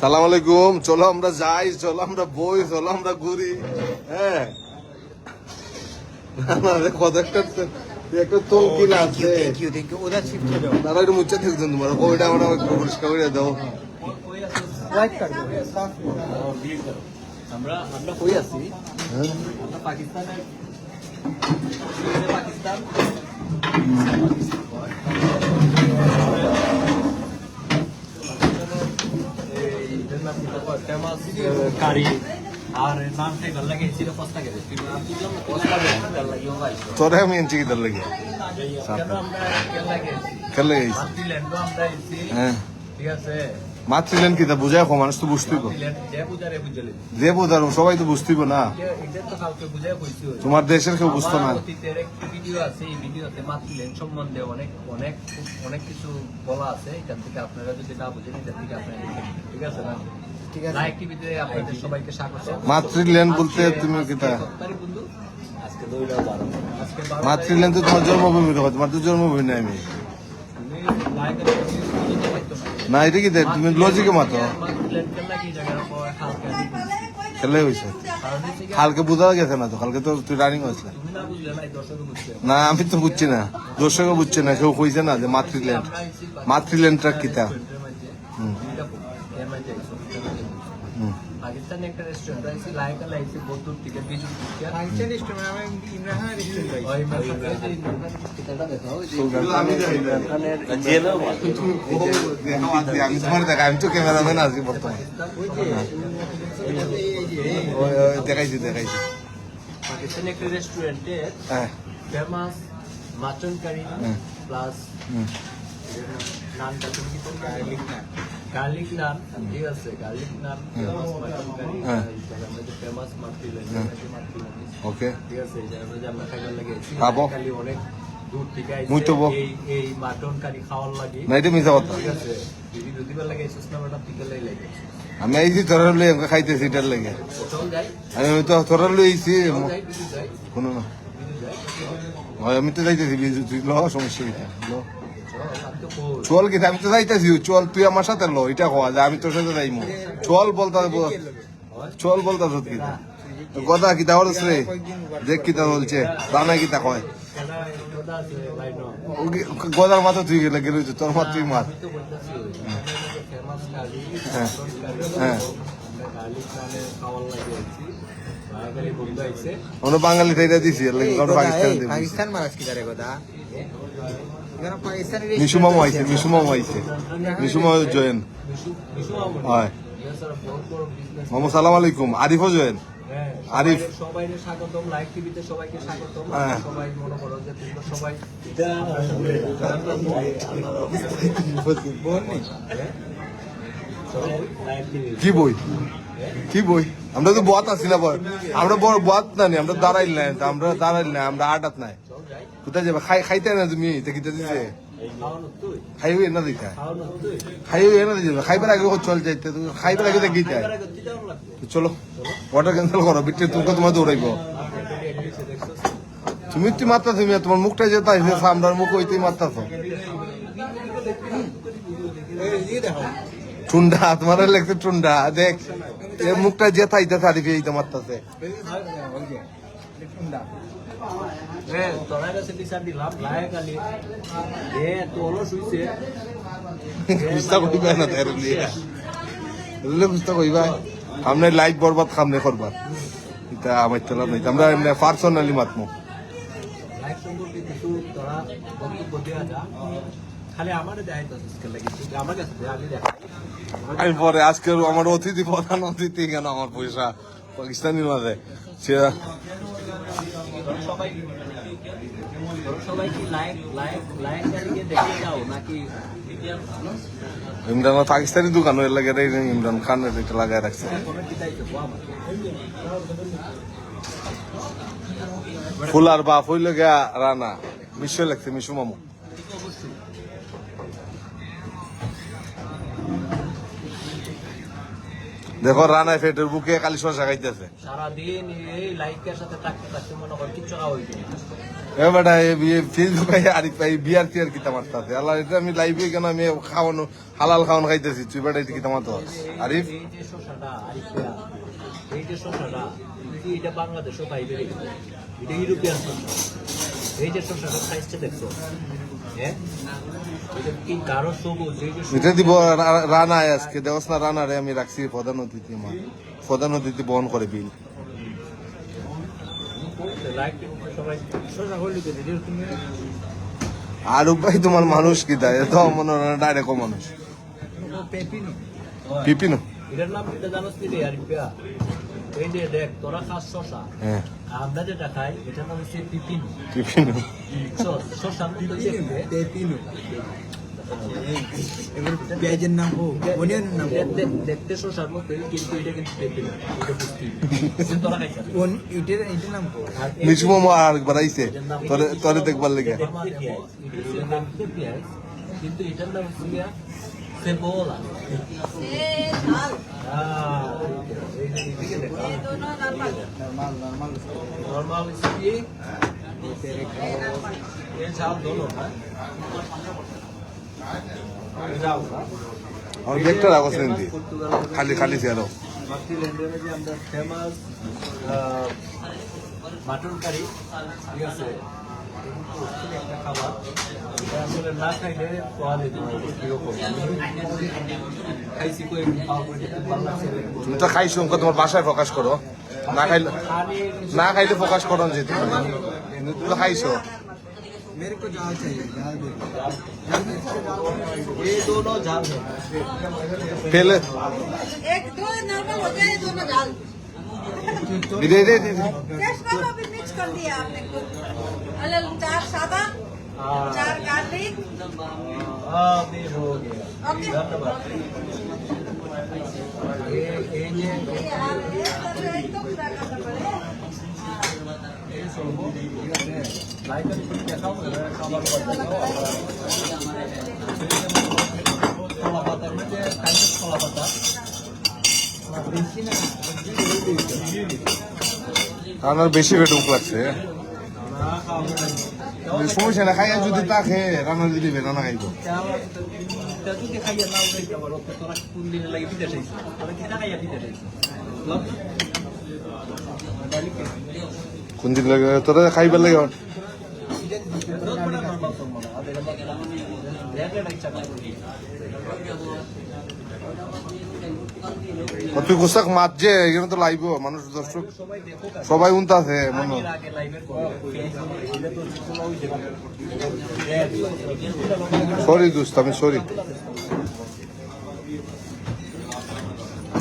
সালাম আলাইকুম। চলো আমরা যাই, চলো আমরা বই, চলো আমরা ঘুরি। হ্যাঁ কত একটা তলকিন আছে। দাদা একটু মুচ্ছা থাকছেন তোমার ওইটা আমরা পরিষ্কার করে দাও। আমরা কই আছি? আমরা পাকিস্তানের পাকিস্তান ফেমাস কারি আর নাম থেকে ভাল লাগে ছিল কস্তা গেছে তোরে আমি এনছি কি দল লাগে হ্যাঁ ঠিক আছে। মাতৃলেন কি তা বুঝায় কো মানুষ তো বুঝতেই যে বুঝার সবাই তো বুঝতেই না। তোমার দেশের কেউ বুঝতো না। ভিডিও আছে, এই ভিডিওতে মাতৃলেন সম্বন্ধে অনেক অনেক অনেক কিছু বলা আছে। এখান থেকে আপনারা যদি না বুঝেন এখান থেকে আপনারা ঠিক আছে না? লাইক টিভিতে আপনাদের সবাইকে স্বাগত। মাতৃলেন বলতে তুমি কিতা? মাতৃলেন তো তোমার জন্মভূমি, তোমার তো জন্মভূমি নাই। আমি না এটা কি তুমি লজিকে মাতো খেলে হয়েছে কালকে বোঝা গেছে না তো, কালকে তো তুই রানিং হয়েছে না। আমি তো বুঝছি না, দর্শকও বুঝছে না, কেউ কইছে না যে মাতৃল্যান্ড মাতৃল্যান্ডটা কিতা। পাকিস্তানে একটা রেস্টুরেন্ট আছে লাইকা লাইছে বদুর থেকে বিজু থেকে পাকিস্তান রেস্টুরেন্ট আমি ইমরান রেস্টুরেন্ট ওই কিতাটা দেখাও আমি তোমার দেখা, আমি তো ক্যামেরাম্যান আছি বর্তমানে। দেখাইছি পাকিস্তানে একটা রেস্টুরেন্টে ফেমাস মাটন কারি প্লাস নানটা তুমি কি গার্লিক নান, ঠিক আছে, গার্লিক নান মাটন কারি ফেমাস মাতৃলেন ওকে ঠিক আছে। আমরা খাইবার লাগে খাবো অনেক দূর থেকে এই মাটন কারি খাওয়ার লাগে না, এটা মিছা কথা। ঠিক আছে, ভিডিও দিবার লাগে সুস্নামাটা টিকেলাই লাগে। আমি এই যে তোরার লই আমাকে খাইতেছি এটার লাগে। আমি তো তোরার লইছি কোনো না, আমি তো যাইতেছি তুই ল, সমস্যা কিটা ল চল কি, আমি তো যাইতেছি চল, তুই আমার সাথে লো, এটা কয়া যে আমি তোর সাথে যাইমু। চল বলতা কি কথা কিতা বলছ রে, দেখ কিতা বলছে দানা কিতা কয় গদার মাথা তুই গেলে গেলে তোর মাথা তুই মার। হ্যাঁ হ্যাঁ আমরা বাঙালি টাইটা দিছি পাকিস্তান মারাস কি করে কথা মিশু মামা আইছে, মিশু মামা জয়েন হয় মামা। সালাম আলাইকুম। আরিফও জয়েন। আরিফ সবাইকে স্বাগতম, লাইভ টিভিতে সবাইকে স্বাগতম। সবাই মনে করো যে তোমরা সবাই কি বই আমরা তো বত আছি না, আমরা বড় বত না, আমরা দাঁড়াইল না, আমরা আটাত নাই। কোথায় যাবে খাইতে না তুমি কিতা দিছে খাইবে না দেখা খাইবে না দিবে খাইবার আগে চল যাইতে, খাইবার আগে দেখি যায়। চলো অর্ডার ক্যান্সেল করো, বিটে তোকে তোমার দৌড়াইব। তুমি মারতা, তুমি তোমার মুখটা যেতে আসবে সামনের মুখ ওইতেই মারতাছ। টুন্ডা তোমার লেগছে টুন্ডা, দেখ এর মুখটা যেতে আইতেছে আরিফে এইটা মারতাছে। সামনে লাইফ বরবাদ সামনে করবার এটা আমার চলা নাই, আমরা এমনি পার্সোনালি মাতমো। আমি পরে আজকে আমার অতিথি প্রধান অতিথি কেন আমার পয়সা পাকিস্তানি মাঝে ইমরান পাকিস্তানি দোকান ওই লাগে ইমরান খান এটা লাগাই রাখছে। ফুলার বাপ হইল গিয়া রানা মিশু লাগছে, মিশু মামু। দেখো রানায় ফেটের বুকে কালি শসা খাইতেছে সারাদিন এই লাইকের সাথে থাকতে থাকতে মনে হয় কিচ্ছু না হইবে। এবারে ফেসবুকে আরিফ ভাই বিয়ার টিয়ার কিতা মারতাছে আল্লাহ এটা আমি লাইভে কেন আমি খাওয়ানো হালাল খাওয়ানো খাইতেছি তুই বেটা এটা কিতা মারতো আরিফ এই যে শসাটা আরিফিয়া এই যে শসাটা কিন্তু এটা বাংলাদেশও পাইবে এটা ইউরোপিয়ান শসা এই যে শসাটা সাইজটা দেখছো হ্যাঁ এটা কি গাঢ় সবুজ এই যে এটা দিব রানা আজকে দেওয়াস না রানারে আমি রাখছি প্রধান অতিথি আমার প্রধান অতিথি বহন করে বিল লাইক সবাই শসা হইলে তো ভিডিও তুমি আর ভাই তোমার মানুষ কি দেয় এত মনে ডাইরেক্ট মানুষ পেপিনো পিপিনো এটার নাম এটা জানোস কি রে আরিফিয়া এই যে দেখ তোরা খাস শসা হ্যাঁ আমরা যেটা খাই এটার নাম হচ্ছে পিপিনো পিপিনো শসার মতো দেখতে পেপিনো এবার পেঁয়াজের নাম হোক অনিয়নের নাম দেখতে শসার মতো কিন্তু এটা কিন্তু পেপিনো এটা বুঝতে তোরা খাইছিস এটার নাম হোক আর মিশু মামা আর বাড়াইছে তোরে তোরে দেখবার লেগে কিন্তু এটার নাম হচ্ছে সেবোলা নর্মাল ঝাল দোনো আমি দেখতে রাখো সেন্দি খালি খালি চেয়ারও লন্ডনে যে আমরা ফেমাস মাটন কারি ঠিক আছে একটা খাবার আসলে না খাইলে পাওয়া যেত না এরকম খাইছি কই খাওয়া করে ভালো লাগছে তুমি তো খাইছো তোমার বাসায় প্রকাশ করো না খাইলে প্রকাশ করো যেতে তুমি তো খাইছো मेरे को दाल चाहिए दाल दे ये दोनों झाल है पहले एक दो नॉर्मल हो जाए दोनों दाल दे दे दे टेस्ट करो अभी मिक्स कर दिया आपने को अलग 4 सादा 4 गार्लिक अभी हो गया ओके धन्यवाद ये यार ये तो पूरा करना पड़ेगा लाइक देखाओ खाবার ছোলা পাতার মধ্যে কাঁচা ছোলা পাতা আমার বেশি বেটুক লাগছে সমস্যা না খাইয়া যদি তা খেয়ে রান্না যদি রান্না খাইব যদি খাইয়া নাও খাইতে পারো তোরা কোন দিনে লাগে বিদেশ আইছিস তোরা কি খাইয়া বিদেশ আইছিস কোন দিন লাগে তোরা খাইবার লাগে তুই গোসাক মাছ যে এখানে তো লাইব মানুষ দর্শক সবাই উনতা আছে মনে সরি দোস্ত আমি সরি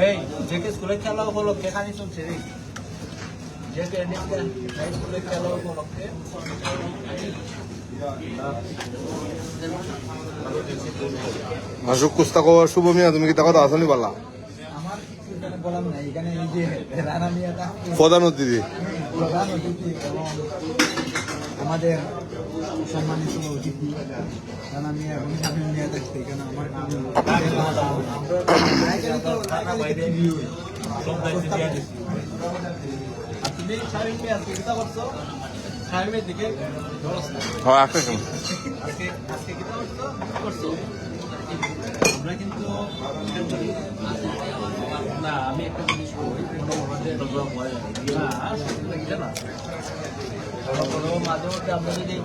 এই যে স্কুলে খেলা উপলক্ষে খানি চলছে রে যে স্কুলে খেলা উপলক্ষে মাসুক কুস্তা কো শুভ মিয়া তুমি কি টাকা আসনি বলা আমার কিছু বললাম না এখানে এই যে রানা মিয়াটা প্রধান অতিথি প্রধান অতিথি এবং আমাদের সম্মানিত অতিথি রানা মিয়া এবং শামীম মিয়া থাকতে এখানে আমার তুমি শামীম মিয়া চিন্তা করছো শামীমের দিকে হ্যাঁ একটা কেন আজকে চিন্তা করছো আমরা কিন্তু না আমি একটা জিনিস বলি না এটা না বড় মাঝে মধ্যে আমরা যদি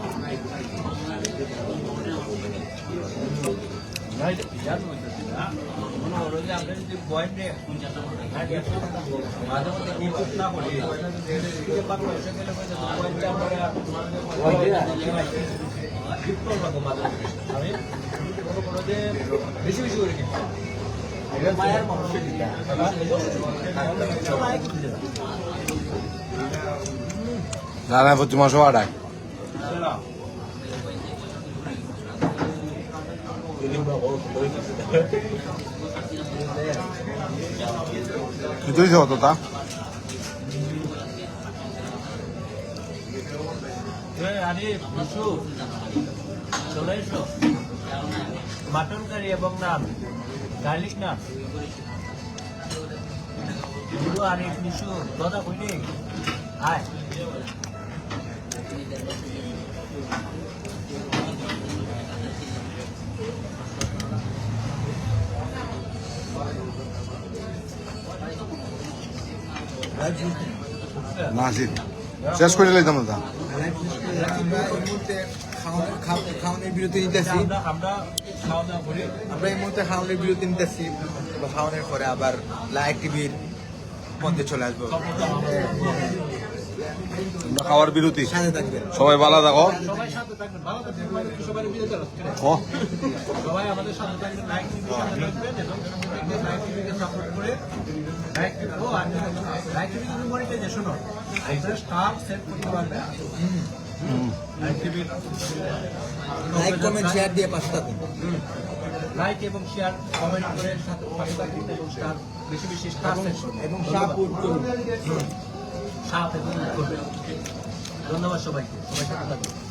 মনে হলো যে আমরা যদি পয়েন্টে মাঝে মধ্যে নিখুঁত না করি বাংলাদেশে গেলে পয়েন্টে আমরা আমি মনে করো যে বেশি বেশি করে কিনতাম মায়ের মানুষের না না প্রতি মাসও আড়াই তুই যাও তো তা আরে বিশু চলে এসো মাটন কারি এবং নান গার্লিক নান আরে বিশু দাদা কই নেই আয় না আসিস শেষ করে লাইতাম না আমরা এই মুহূর্তে খাওয়ানোর বিরতি নিতেছি। আমরা খাওয়া দাওয়া করি। আমরা এই মুহূর্তে খাওয়ানোর বিরতি নিতেছি। খাওয়ানোর পরে আবার লাইভ টিভির মধ্যে চলে আসবো। আমরা খাওয়ার বিরতি সাথে থাকবেন। সবাই ভালো থাকো সবাই সাথে থাকবেন, ভালো থাকবেন, সবাই বিরত রাখবেন। ও সবাই আমাদের সাথে থাকবেন, লাইক টিভির সাথে থাকবেন এবং লাইক টিভিকে সাপোর্ট করে লাইক টিভি কিন্তু মনিটাইজেশন শোনো আপনারা স্টার সেট করতে পারবেন। লাইক টিভির লাইক কমেন্ট শেয়ার দিয়ে পাশে থাকুন। লাইক এবং শেয়ার কমেন্ট করে সাথে পাশে থাকুন এবং স্টার বেশি বেশি স্টার সেট করুন এবং সাপোর্ট করুন। সাথে করবেন। ধন্যবাদ সবাইকে, সবাই সাথে থাকবেন।